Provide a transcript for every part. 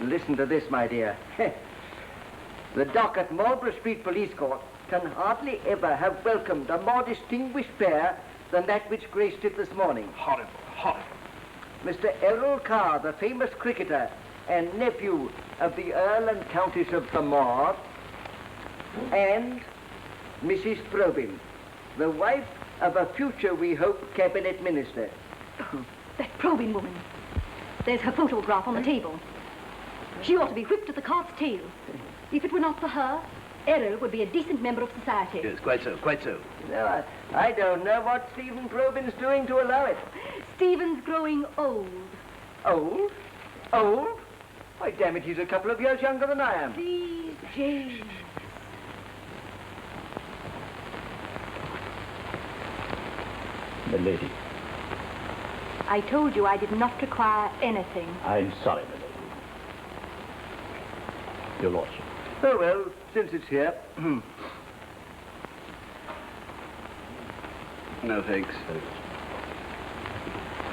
Listen to this, my dear. The dock at Marlborough Street Police Court can hardly ever have welcomed a more distinguished pair than that which graced it this morning. Horrible, horrible. Mr. Errol Carr, the famous cricketer and nephew of the Earl and Countess of Thamar, and Mrs. Probyn, the wife of a future, we hope, cabinet minister. Oh, that Probyn woman. There's her photograph on the table. She ought to be whipped at the cart's tail. If it were not for her, Errol would be a decent member of society. Yes, quite so, quite so. No, I don't know what Stephen Probyn's doing to allow it. Stephen's growing old. Old? Old? Why, damn it, he's a couple of years younger than I am. Please, James. Milady. I told you I did not require anything. I'm sorry, milady. Your lordship. Oh, well, since it's here. No, thanks.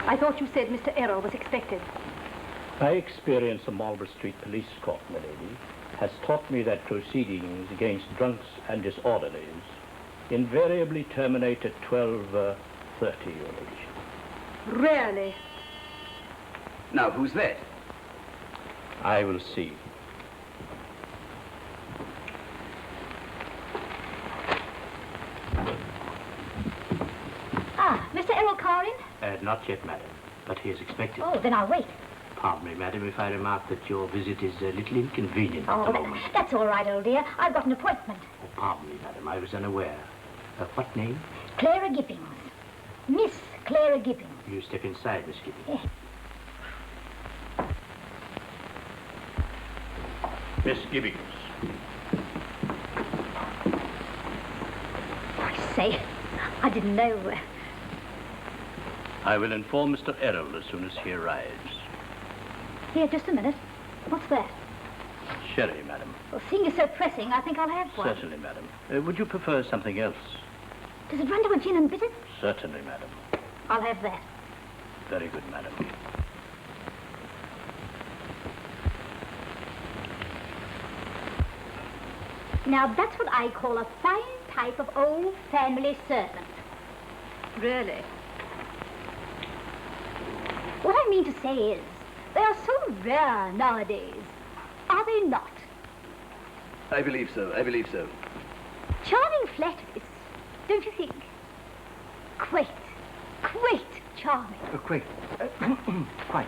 I thought you said Mr. Errol was expected. My experience of Marlborough Street Police Court, milady, has taught me that proceedings against drunks and disorderlies invariably terminate at 12:30, your ladyship. Really? Now, who's that? I will see. Ah, Mr. Errol Carr in? Not yet, madam, but he is expected. Oh, then I'll wait. Pardon me, madam, if I remark that your visit is a little inconvenient at the moment. That's all right, old dear. I've got an appointment. Oh, pardon me, madam, I was unaware. What name? Clara Gibbings. Miss Clara Gibbings. You step inside, Miss Gibbings. Yes. Miss Gibbings. I say, I didn't know. I will inform Mr. Errol as soon as he arrives. Here, just a minute. What's that? Sherry, madam. Well, seeing you're so pressing, I think I'll have one. Certainly, madam. Would you prefer something else? Does it run to a gin and bitters? Certainly, madam. I'll have that. Very good, madam. Now, that's what I call a fine type of old family servant. Really? What I mean to say is, they are so rare nowadays. Are they not? I believe so, I believe so. Charming flatteries, don't you think? Quite charming. Quite. Quite.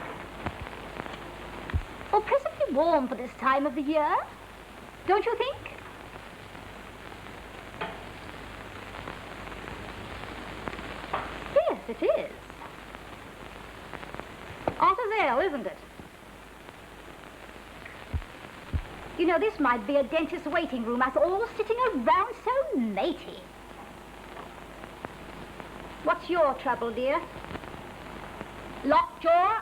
Oppressively warm for this time of the year, don't you think? Yes, it is. Arthur, isn't it? You know, this might be a dentist's waiting room, us all sitting around so matey. What's your trouble, dear? Lockjaw?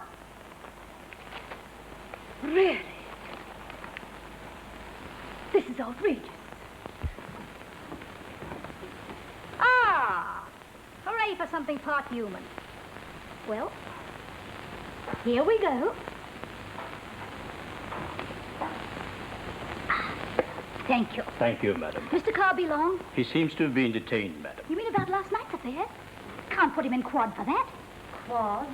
Really? This is outrageous. Ah! Hooray for something part human. Well, here we go. Thank you. Thank you, madam. Mr. Carr be long? He seems to have been detained, madam. You mean about last night's affair? Can't put him in quad for that. Quad?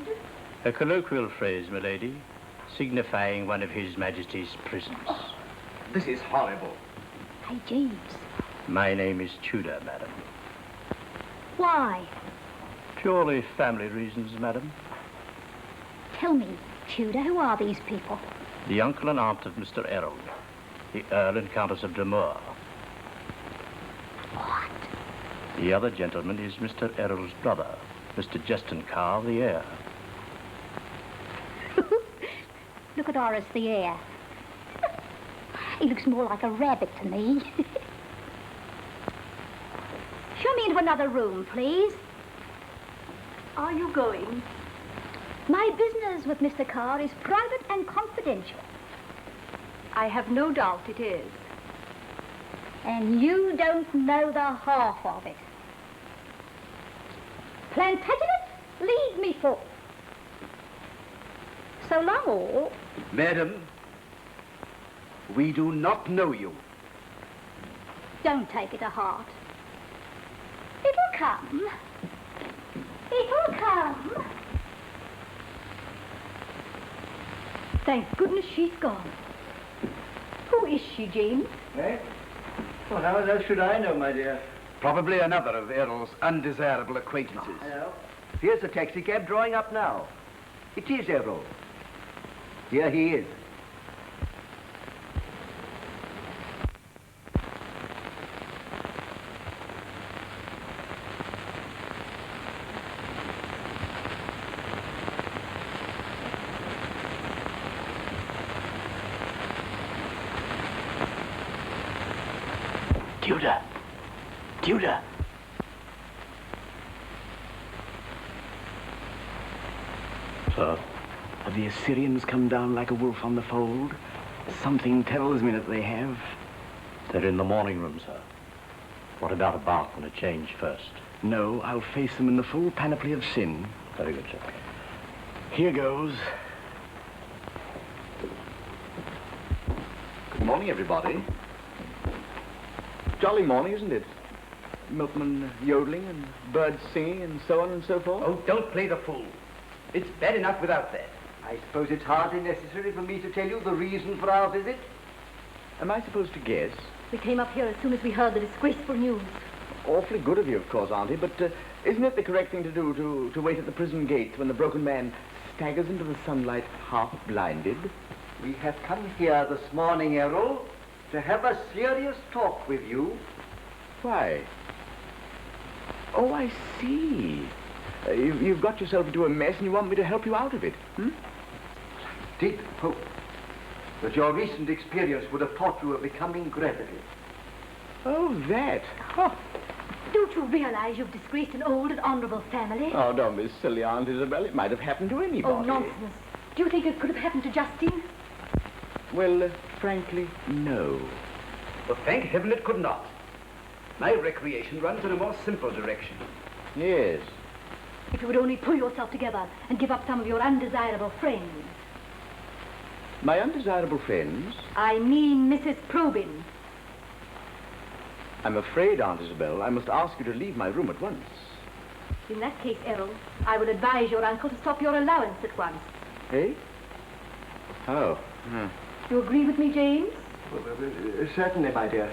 A colloquial phrase, milady, signifying one of His Majesty's prisons. Oh, this is horrible. Hey, James. My name is Tudor, madam. Why? Purely family reasons, madam. Tell me, Tudor, who are these people? The uncle and aunt of Mr. Errol, the Earl and Countess of Demure. What? The other gentleman is Mr. Errol's brother, Mr. Justin Carr, the heir. Look at Horace, the heir. He looks more like a rabbit to me. Show me into another room, please. Are you going? My business with Mr. Carr is private and confidential. I have no doubt it is. And you don't know the half of it. Plantagenet, lead me forth. So long all. Madam, We do not know you. Don't take it to heart. It'll come. It'll come. Thank goodness she's gone. Who is she, James? Eh? Well, how else should I know, my dear? Probably another of Errol's undesirable acquaintances. Hello? Here's the taxi cab drawing up now. It is Errol. Here he is. Tudor! Tudor! Sir, Have the Assyrians come down like a wolf on the fold? Something tells me that they have. they're in the morning room, sir. What about a bath and a change first? No, I'll face them in the full panoply of sin. Very good, sir. Here goes. Good morning, everybody. Jolly morning, isn't it? Milkmen yodeling and birds singing and so on and so forth. Oh, don't play the fool. It's bad enough without that. I suppose it's hardly necessary for me to tell you the reason for our visit. Am I supposed to guess? We came up here as soon as we heard the disgraceful news. Awfully good of you, of course, Auntie, but isn't it the correct thing to do to wait at the prison gate when the broken man staggers into the sunlight half blinded? We have come here this morning, Errol, to have a serious talk with you. Why? Oh, I see. You've got yourself into a mess and you want me to help you out of it, hmm? Did hope that your recent experience would have taught you a becoming gravity. Oh, that. Oh, Don't you realize you've disgraced an old and honourable family? oh, don't be silly, Aunt Isabel. It might have happened to anybody. Oh, nonsense. Do you think it could have happened to Justine? Well, frankly, no. Well, thank heaven it could not. My recreation runs in a more simple direction. Yes. If you would only pull yourself together and give up some of your undesirable friends. My undesirable friends? I mean Mrs. Probyn. I'm afraid, Aunt Isabel, I must ask you to leave my room at once. In that case, Errol, I will advise your uncle to stop your allowance at once. Eh? Oh. You agree with me, James? Certainly, my dear.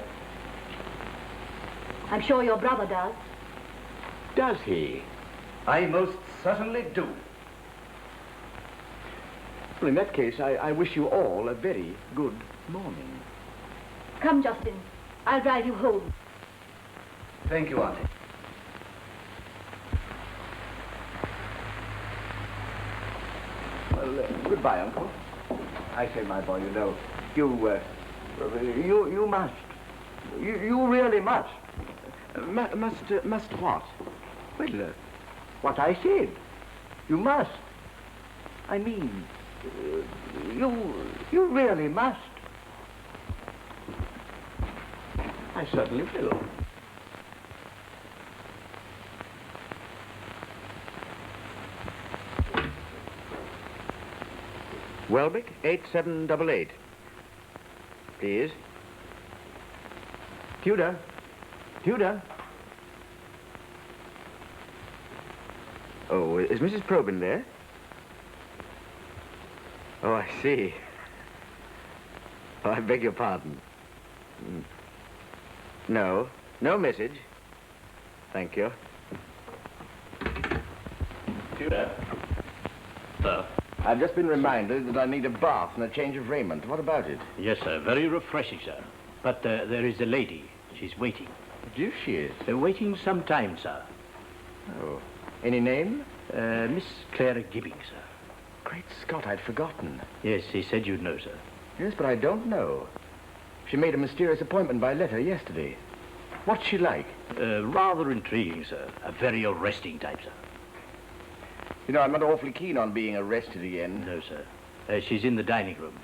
I'm sure your brother does. Does he? I most certainly do. Well, in that case, I wish you all a very good morning. Come, Justin. I'll drive you home. Thank you, Auntie. Well, goodbye, Uncle. I say, my boy, you know, you must. You really must. Must what? Well, what I said. You must. I mean, you really must. I certainly will. Welbeck, 8788. Please. Tudor. Tudor. Oh, is Mrs. Probyn there? Oh, I see. Oh, I beg your pardon. No. No message. Thank you. Tudor. Sir. I've just been reminded that I need a bath and a change of raiment. What about it? Yes, sir. Very refreshing, sir. But there is a lady. She's waiting. Yes, she is. Waiting some time, sir. Oh. Any name? Miss Clara Gibbings, sir. Great Scott, I'd forgotten. Yes, he said you'd know, sir. Yes, but I don't know. She made a mysterious appointment by letter yesterday. What's she like? Rather intriguing, sir. A very arresting type, sir. You know, I'm not awfully keen on being arrested again. No, sir. She's in the dining room.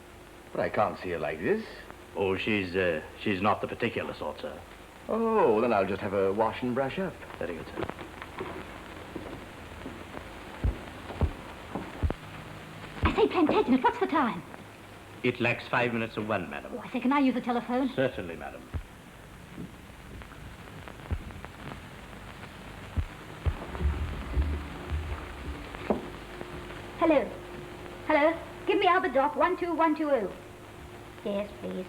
But I can't see her like this. Oh, she's not the particular sort, sir. Oh, then I'll just have a wash and brush up. Very good, sir. I say, Plantagenet, what's the time? It lacks 5 minutes of 1, madam. Oh, I say, can I use the telephone? Certainly, madam. Hello. Hello. Give me Albert Dock 12120. Yes, please.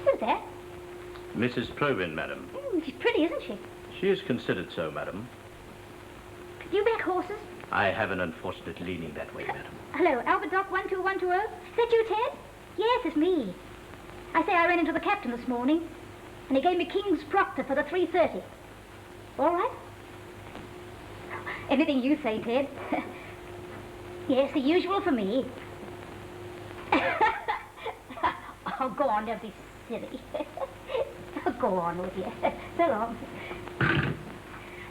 Who's that? Mrs. Probyn, madam. She's pretty, isn't she? She is considered so, madam. Do you back horses? I have an unfortunate leaning that way, madam. Hello, Albert Dock 12120. Is that you, Ted? Yes, it's me. I say I ran into the captain this morning, and he gave me King's Proctor for the 3:30. All right? Anything you say, Ted. Yes, the usual for me. Oh, go on, don't be silly. Oh, go on with you. So long.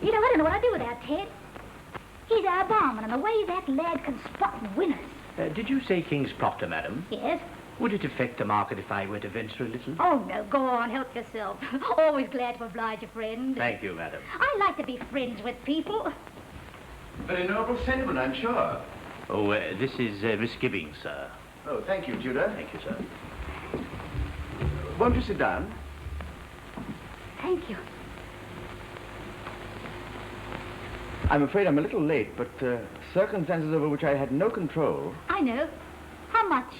You know, I don't know what I'd do without Ted. He's our barman, and the way that lad can spot winners. Did you say King's Proctor, madam? Yes? Would it affect the market if I were to venture a little? Oh, no, go on, help yourself. Always glad to oblige a friend. Thank you, madam. I like to be friends with people. Very noble sentiment, I'm sure. Oh, this is Miss Gibbings, sir. Oh, thank you, Tudor. Thank you, sir. Won't you sit down? Thank you. I'm afraid I'm a little late, but circumstances over which I had no control. I know. How much?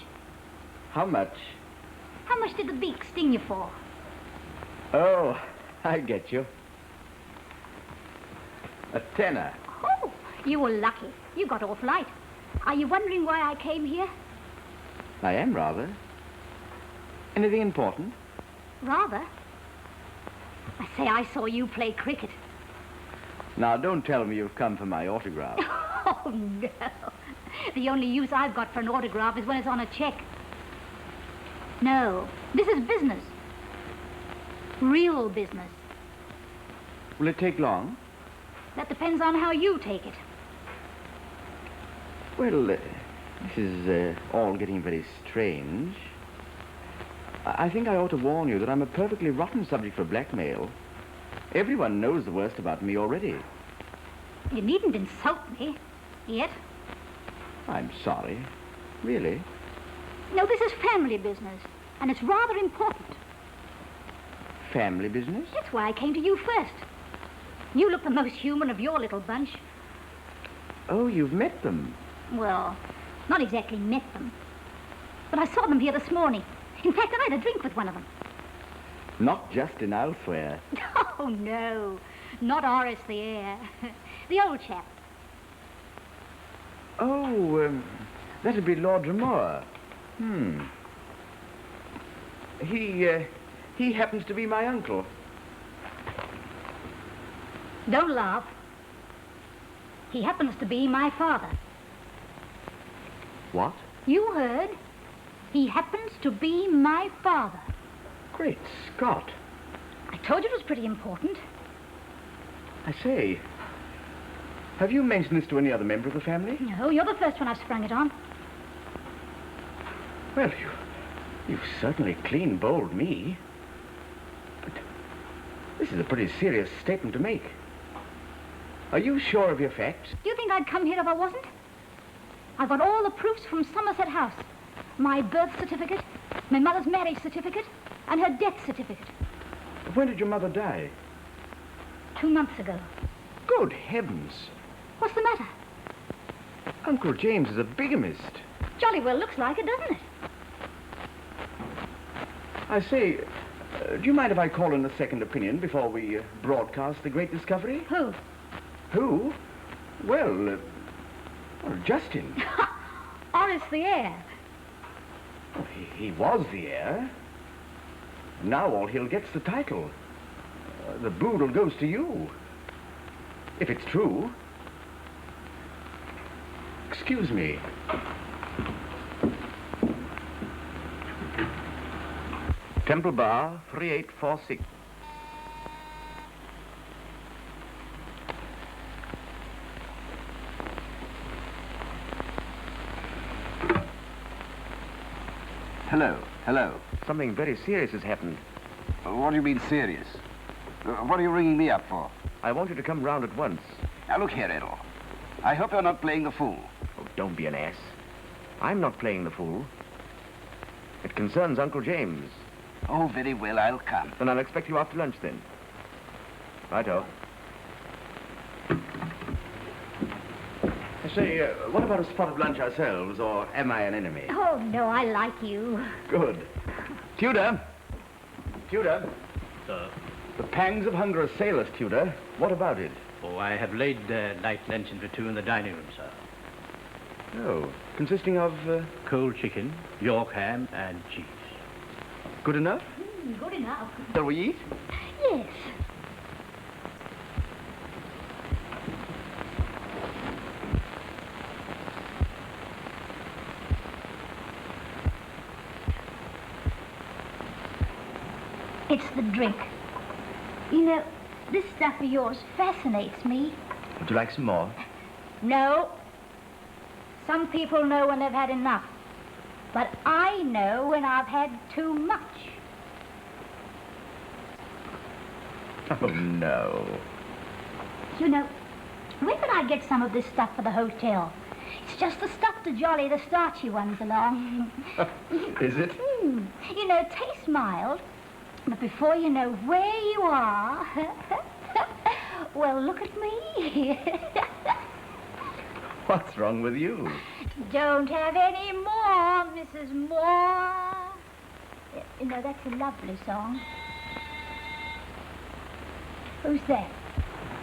How much? How much did the beak sting you for? Oh, I get you. A tenner. Oh, you were lucky. You got off light. Are you wondering why I came here? I am, rather. Anything important? Rather. I say I saw you play cricket. Now, don't tell me you've come for my autograph. Oh, no. The only use I've got for an autograph is when it's on a check. No, this is business. Real business. Will it take long? That depends on how you take it. Well, this is all getting very strange. I think I ought to warn you that I'm a perfectly rotten subject for blackmail. Everyone knows the worst about me already. You needn't insult me, yet. I'm sorry. Really? No, this is family business, and it's rather important. Family business? That's why I came to you first. You look the most human of your little bunch. Oh, you've met them. Well, not exactly met them. But I saw them here this morning. In fact, I had a drink with one of them. Not just in elsewhere. Oh, no. Not Horace the heir. The old chap. Oh, that'd be Lord Dromore. He happens to be my uncle. Don't laugh. He happens to be my father. What? You heard. He happens to be my father. Great Scott. I told you it was pretty important. I say, have you mentioned this to any other member of the family? No, you're the first one I've sprung it on. Well, you've certainly clean bowled me. But this is a pretty serious statement to make. Are you sure of your facts? Do you think I'd come here if I wasn't? I've got all the proofs from Somerset House. My birth certificate, my mother's marriage certificate, and her death certificate. When did your mother die? 2 months ago. Good heavens. What's the matter? Uncle James is a bigamist. Jolly well looks like it, doesn't it? I say, do you mind if I call in a second opinion before we broadcast the great discovery? Who? Who? Well, Justin. Horace the heir. Oh, he was the heir. Now all he'll get's the title. The boodle goes to you. If it's true. Excuse me. Temple Bar, 3846. Hello. Something very serious has happened. What do you mean serious? What are you ringing me up for? I want you to come round at once. Now look here, Errol. I hope you're not playing the fool. Oh, don't be an ass. I'm not playing the fool. It concerns Uncle James. Oh, very well, I'll come. Then I'll expect you after lunch, then. Righto. I say, what about a spot of lunch ourselves, or am I an enemy? Oh, no, I like you. Good. Tudor! Tudor! Sir? The pangs of hunger assail us, Tudor. What about it? Oh, I have laid light luncheon for two in the dining room, sir. Oh, consisting of... Cold chicken, York ham, and cheese. Good enough? Good enough. Shall we eat? Yes. It's the drink. You know, this stuff of yours fascinates me. Would you like some more? No. Some people know when they've had enough. But I know when I've had too much. Oh, no. You know, where could I get some of this stuff for the hotel? It's just the stuff to jolly the starchy ones along. Is it? You know, it tastes mild, but before you know where you are... well, look at me. What's wrong with you? Don't have any more, Mrs. Moore. You know, that's a lovely song. Who's that?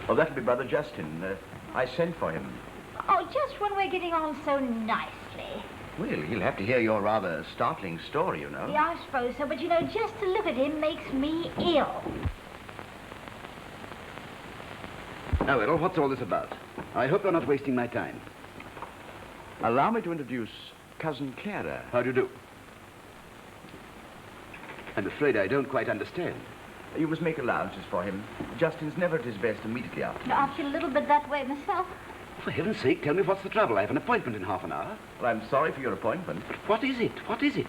Oh, that'll be Brother Justin. I sent for him. Oh, just when we're getting on so nicely. Well, he'll have to hear your rather startling story, you know. Yeah, I suppose so, but you know, just to look at him makes me ill. Now, Errol, what's all this about? I hope you're not wasting my time. Allow me to introduce Cousin Clara. How do you do? I'm afraid I don't quite understand. You must make allowances for him. Justin's never at his best immediately after. I feel a little bit that way myself. For heaven's sake, tell me what's the trouble. I have an appointment in half an hour. Well, I'm sorry for your appointment. But what is it? What is it?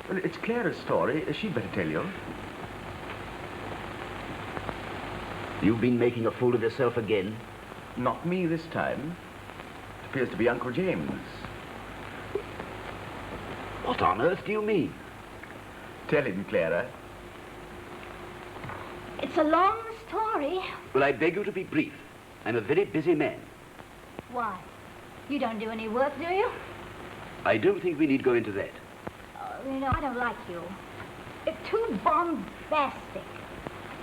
Well, it's Clara's story. She'd better tell you. You've been making a fool of yourself again? Not me this time. It appears to be Uncle James. What on earth do you mean? Tell him, Clara. It's a long story. Well, I beg you to be brief. I'm a very busy man. Why? You don't do any work, do you? I don't think we need go into that. You know, I don't like you. It's too bombastic.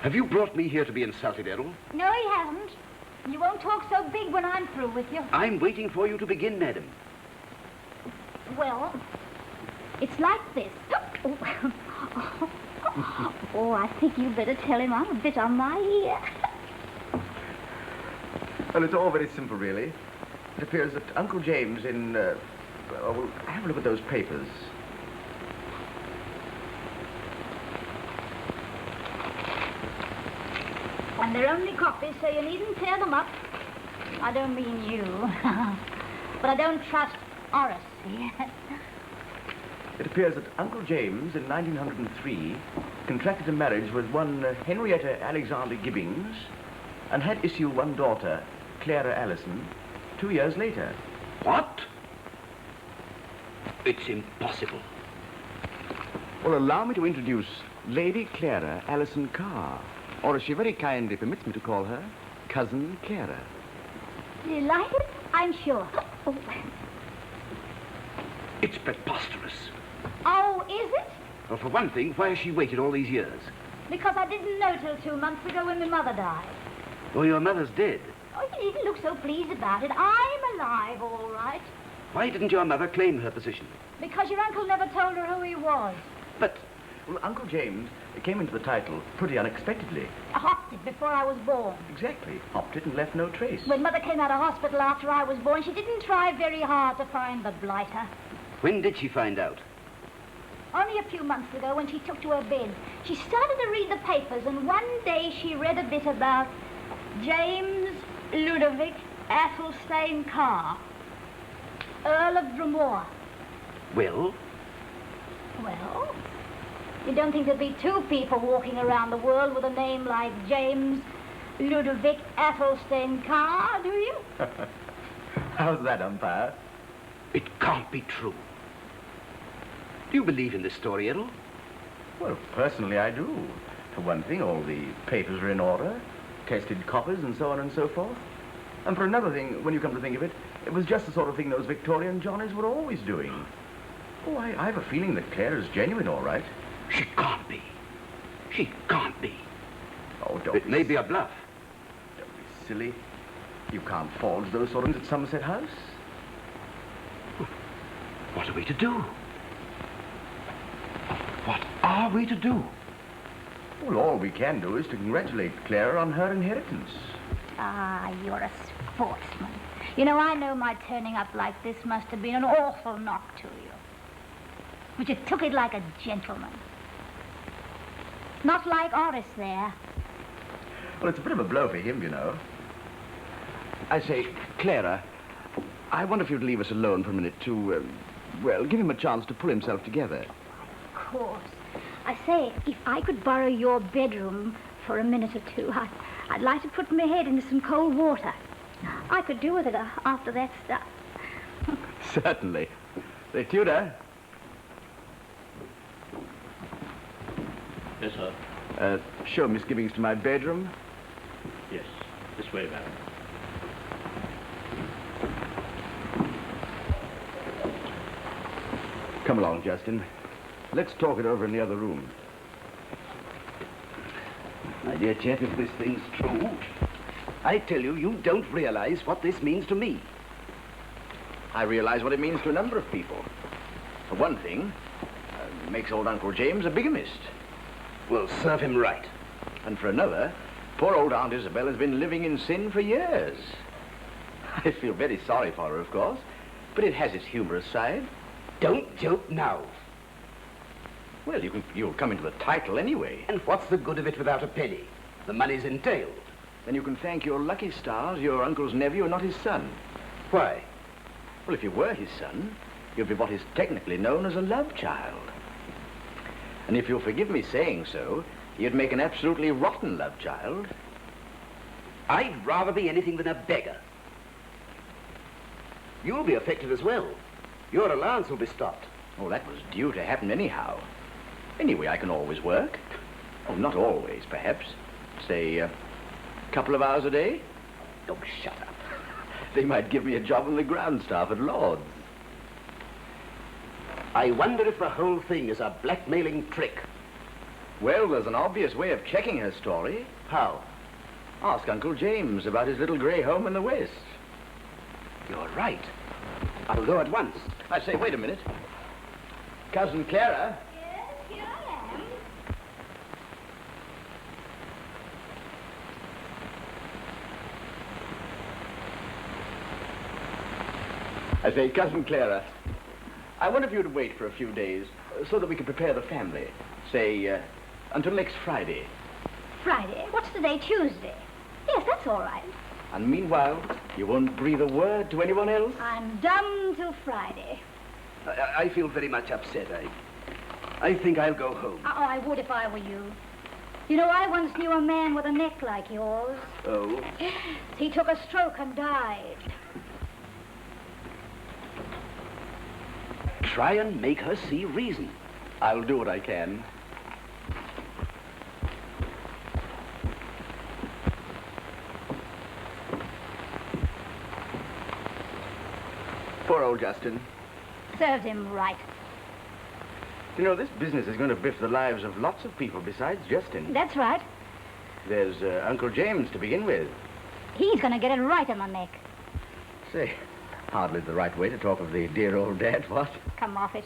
Have you brought me here to be insulted, Errol? No, he hasn't. You won't talk so big when I'm through with you. I'm waiting for you to begin, madam. Well, it's like this. Oh, I think you better tell him I'm a bit on my ear. Well, it's all very simple, really. It appears that Uncle James in... well, have a look at those papers. And they're only copies, so you needn't tear them up. I don't mean you. But I don't trust Horace. It appears that Uncle James, in 1903, contracted a marriage with one Henrietta Alexander Gibbings and had issue one daughter, Clara Allison, 2 years later. What? It's impossible. Well, allow me to introduce Lady Clara Allison Carr, or as she very kindly permits me to call her, Cousin Clara. Delighted, I'm sure. Oh. It's preposterous. Oh, is it? Well, for one thing, why has she waited all these years? Because I didn't know till 2 months ago when my mother died. Oh, your mother's dead. Oh, you needn't look so pleased about it. I'm alive, all right. Why didn't your mother claim her position? Because your uncle never told her who he was. But... Well, Uncle James came into the title pretty unexpectedly. I hopped it before I was born. Exactly. Hopped it and left no trace. When Mother came out of hospital after I was born, she didn't try very hard to find the blighter. when did she find out? Only a few months ago when she took to her bed. She started to read the papers, and one day she read a bit about James Ludovic Athelstane Carr, Earl of Drumore. Well? Well, you don't think there'd be two people walking around the world with a name like James Ludovic Athelstane Carr, do you? How's that, umpire? It can't be true. Do you believe in this story, Errol? Well, personally, I do. For one thing, all the papers are in order, tested coppers and so on and so forth. And for another thing, when you come to think of it, it was just the sort of thing those Victorian Johnnies were always doing. Oh, I have a feeling that Clara's genuine, all right. She can't be. She can't be. Oh, don't It may be a bluff. Don't be silly. You can't forge those sort of things at Somerset House. What are we to do? What are we to do? Well, all we can do is to congratulate Clara on her inheritance. Ah, you're a sportsman. You know, I know my turning up like this must have been an awful knock to you. But you took it like a gentleman. Not like Horace there. Well, it's a bit of a blow for him, you know. I say, Clara, I wonder if you'd leave us alone for a minute to, well, give him a chance to pull himself together. Of course. I say, if I could borrow your bedroom for a minute or two, I'd like to put my head into some cold water. I could do with it after that stuff. Certainly. Say, Tudor. Yes, sir. Show Miss Gibbings to my bedroom. Yes. This way, madam. Come along, Justin. Let's talk it over in the other room. My dear chap, if this thing's true, I tell you, you don't realize what this means to me. I realize what it means to a number of people. For one thing, it makes old Uncle James a bigamist. Well, serve him right. And for another, poor old Aunt Isabel has been living in sin for years. I feel very sorry for her, of course, but it has its humorous side. Don't joke now. Well, you'll come into the title anyway. And what's the good of it without a penny? The money's entailed. Then you can thank your lucky stars your uncle's nephew and not his son. Why? Well, if you were his son, you'd be what is technically known as a love child. And if you'll forgive me saying so, you'd make an absolutely rotten love child. I'd rather be anything than a beggar. You'll be affected as well. Your allowance will be stopped. Oh, that was due to happen anyhow. Anyway, I can always work. Oh, not always, perhaps. Say, a couple of hours a day. Oh, shut up. They might give me a job on the ground staff at Lord's. I wonder if the whole thing is a blackmailing trick. Well, there's an obvious way of checking her story. How? Ask Uncle James about his little grey home in the West. You're right. I'll go at once. I say, wait a minute. Cousin Clara? Yes, here I am. I say, Cousin Clara, I wonder if you'd wait for a few days so that we could prepare the family. Say, until next Friday. Friday? What's today? Tuesday? Yes, that's all right. And meanwhile, you won't breathe a word to anyone else? I'm dumb till Friday. I feel very much upset. I think I'll go home. Oh, I would if I were you. You know, I once knew a man with a neck like yours. Oh? He took a stroke and died. Try and make her see reason. I'll do what I can. Poor old Justin. Served him right. You know, this business is going to biff the lives of lots of people besides Justin. That's right. There's Uncle James to begin with. He's going to get it right in the neck. Say, hardly the right way to talk of the dear old dad, what? Come off it.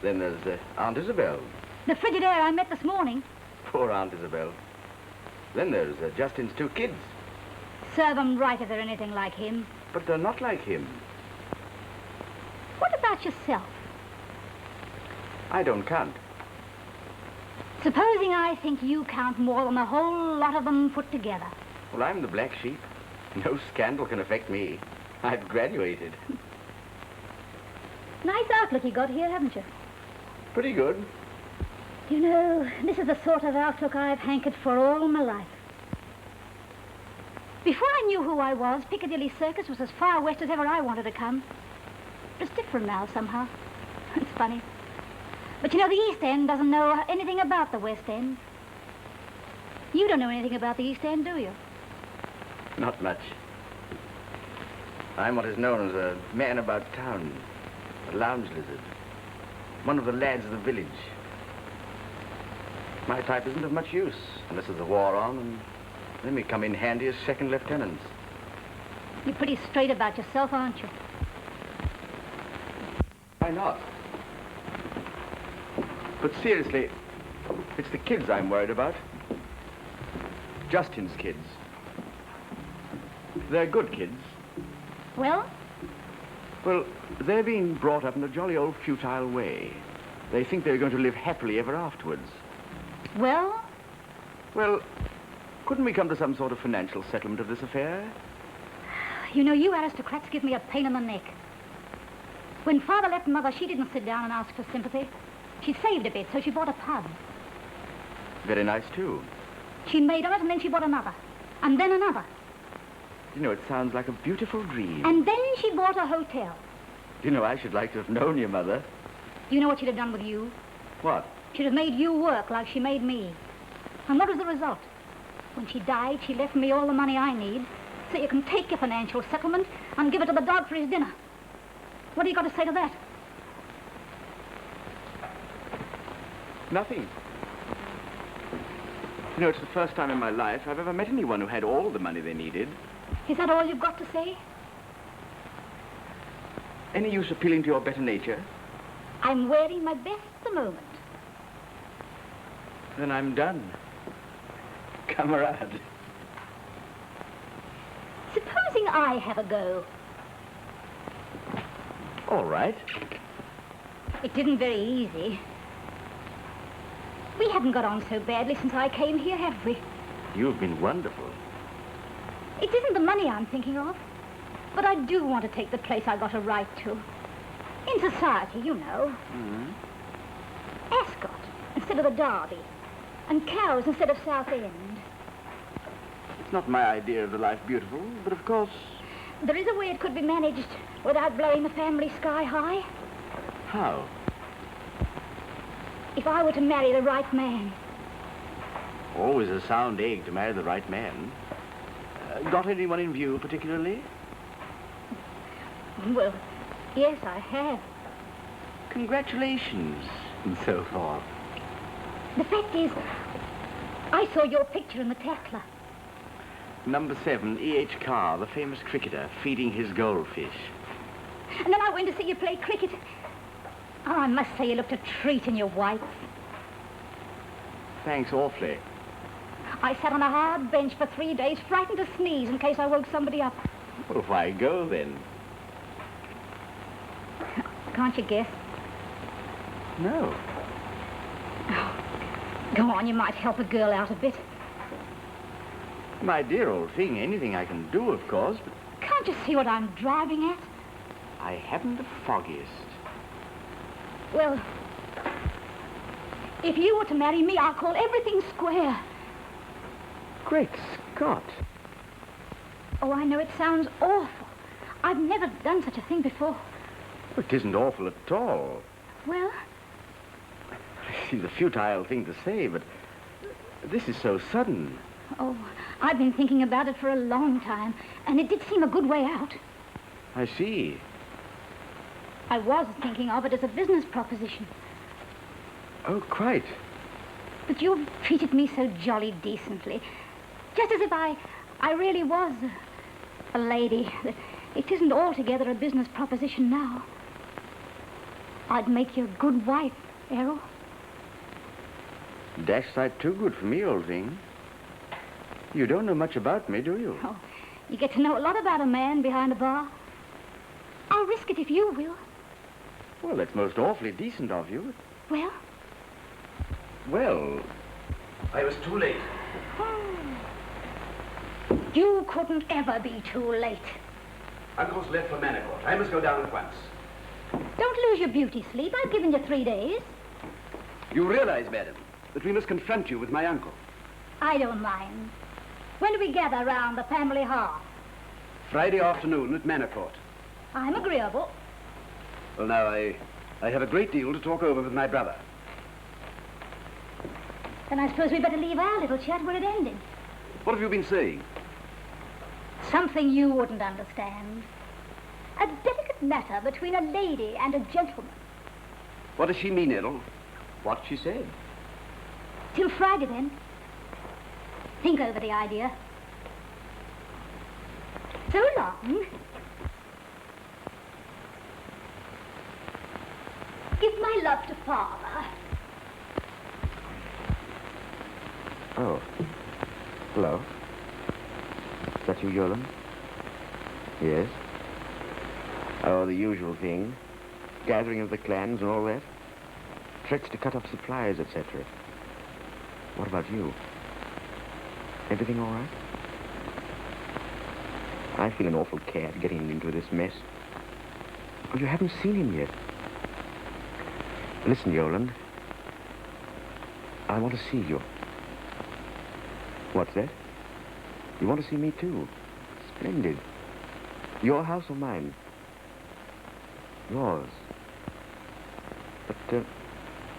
Then there's Aunt Isabel. The Frigidaire I met this morning. Poor Aunt Isabel. Then there's Justin's two kids. Serve them right if they're anything like him. But they're not like him. What about yourself? I don't count. Supposing I think you count more than the whole lot of them put together. Well, I'm the black sheep. No scandal can affect me. I've graduated. Nice outlook you got here, haven't you? Pretty good. You know, this is the sort of outlook I've hankered for all my life. Before I knew who I was, Piccadilly Circus was as far west as ever I wanted to come. It's different now, somehow. It's funny. But you know, the East End doesn't know anything about the West End. You don't know anything about the East End, do you? Not much. I'm what is known as a man about town, a lounge lizard, one of the lads of the village. My type isn't of much use unless there's a war on, and then we come in handy as second lieutenants. You're pretty straight about yourself, aren't you? Why not? But seriously, it's the kids I'm worried about. Justin's kids. They're good kids. Well? Well, they're being brought up in a jolly old futile way. They think they're going to live happily ever afterwards. Well? Well, couldn't we come to some sort of financial settlement of this affair? You know, you aristocrats give me a pain in the neck. When Father left Mother, she didn't sit down and ask for sympathy. She saved a bit, so she bought a pub. Very nice, too. She made on it, and then she bought another. And then another. You know, it sounds like a beautiful dream. And then she bought a hotel. You know, I should like to have known your mother. You know what she'd have done with you? What? She'd have made you work like she made me. And what was the result? When she died, she left me all the money I need, so you can take your financial settlement and give it to the dog for his dinner. What do you got to say to that? Nothing. You know, it's the first time in my life I've ever met anyone who had all the money they needed. Is that all you've got to say? Any use appealing to your better nature? I'm wearing my best at the moment. Then I'm done. Camarade. Supposing I have a go. All right. It isn't very easy. We haven't got on so badly since I came here, have we? You've been wonderful. It isn't the money I'm thinking of, but I do want to take the place I got a right to. In society, you know. Mm-hmm. Ascot instead of the Derby, and Cowes instead of Southend. It's not my idea of the life beautiful, but of course... There is a way it could be managed without blowing the family sky high. How? If I were to marry the right man. Always a sound egg to marry the right man. Got anyone in view particularly? Well, yes, I have. Congratulations, and so forth. The fact is, I saw your picture in the Tatler. Number 7, E.H. Carr, the famous cricketer, feeding his goldfish. And then I went to see you play cricket. Oh, I must say you looked a treat in your whites. Thanks awfully. I sat on a hard bench for 3 days, frightened to sneeze in case I woke somebody up. Well, why go, then? Can't you guess? No. Go on, you might help a girl out a bit. My dear old thing, anything I can do, of course, but... Can't you see what I'm driving at? I haven't the foggiest. Well, if you were to marry me, I'll call everything square. Great Scott. Oh, I know it sounds awful. I've never done such a thing before. It isn't awful at all. Well? I see the futile thing to say, but this is so sudden. Oh, I've been thinking about it for a long time, and it did seem a good way out. I see. I was thinking of it as a business proposition. Oh, quite. But you've treated me so jolly decently. Just as if I really was a lady. It isn't altogether a business proposition now. I'd make you a good wife, Errol. Dash sight too good for me, old thing. You don't know much about me, do you? Oh, you get to know a lot about a man behind a bar. I'll risk it if you will. Well, that's most awfully decent of you. Well? Well, I was too late. You couldn't ever be too late. Uncle's left for Manicourt. I must go down at once. Don't lose your beauty sleep. I've given you 3 days. You realize, madam, that we must confront you with my uncle. I don't mind. When do we gather round the family hearth? Friday afternoon at Manicourt. I'm agreeable. Well, now, I have a great deal to talk over with my brother. Then I suppose we'd better leave our little chat where it ended. What have you been saying? Something you wouldn't understand. A delicate matter between a lady and a gentleman. What does she mean, Errol? What she said. Till Friday, then. Think over the idea. So long. Give my love to Father. Oh. Hello. Is that you, Yolan? Yes. Oh, the usual thing. Gathering of the clans and all that. Threats to cut off supplies, etc. What about you? Everything all right? I feel an awful cad getting into this mess. Oh, you haven't seen him yet. Listen, Yolan. I want to see you. What's that? You want to see me, too? Splendid. Your house or mine? Yours. But,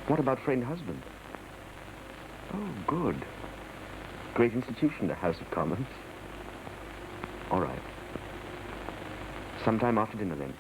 what about friend husband? Oh, good. Great institution, the House of Commons. All right. Sometime after dinner, then.